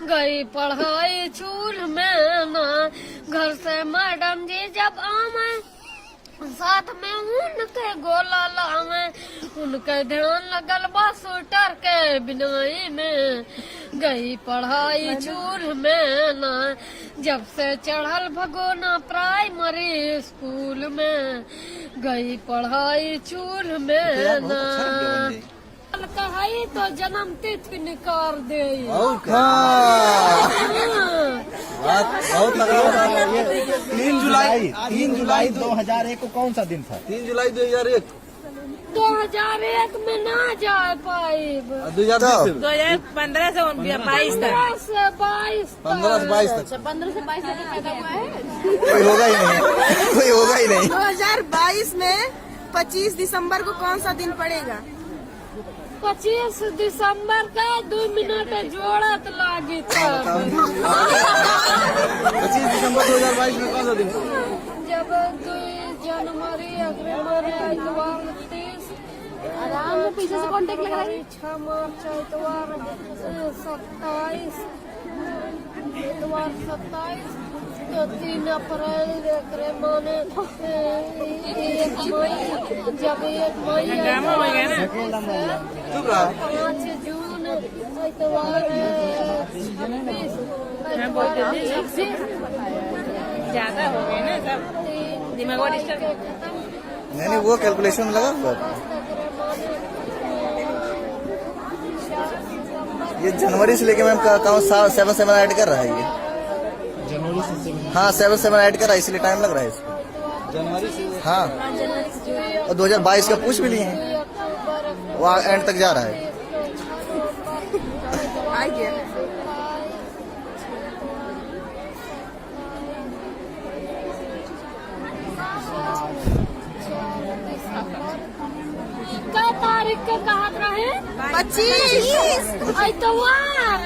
गई पढ़ाई चूल्ह में ना, घर से मैडम जी जब आवे साथ में उनके गोला लावे, उनके ध्यान लगल बा स्वेटर के बिनाई में। गई पढ़ाई चूल्ह में ना, जब से चढ़ल भगोना प्राइमरी स्कूल में। गई पढ़ाई चूल्ह में ना, कहाई तो जन्म तिथि निकाल दे। बहुत लगा। 3 जुलाई 2001 को कौन सा दिन था? 3 जुलाई 2001 में ना जा पाई। 2015 से 22 तक। 15 से 22 तक 15 से 22 तक पैदा हुआ है। कोई होगा ही नहीं, कोई होगा ही नहीं। 2022 में 25 दिसंबर को कौन सा दिन पड़ेगा? 25 दिसंबर का 2 मिनट जोड़त लागी था। 25 दिसंबर 2022 में कौन सा दिन? जब 2 जनवरी अग्रवार इतवार 30 आराम से पीछे से कांटेक्ट लगा रही। 6 मार्च इतवार 27 इतवार 27 तो 3 अप्रैल माने 1 मई, जब 1 मई 5 जून इतवार 26 ज्यादा हो गए ना सब, दिमाग डिस्टर्ब। नहीं वो कैलकुलेशन में लगा पर ये जनवरी से लेके मैम का 7 ऐड कर रहा है ये। जनवरी से? हाँ 7 ऐड कर रहा है, इसलिए टाइम लग रहा है इसको। जनवरी से? हाँ, और 2022 का पूछ भी लिए हैं, वो एंड तक जा रहा है। आ गया। क्या तारीख के कहत रहे? 25 इतवार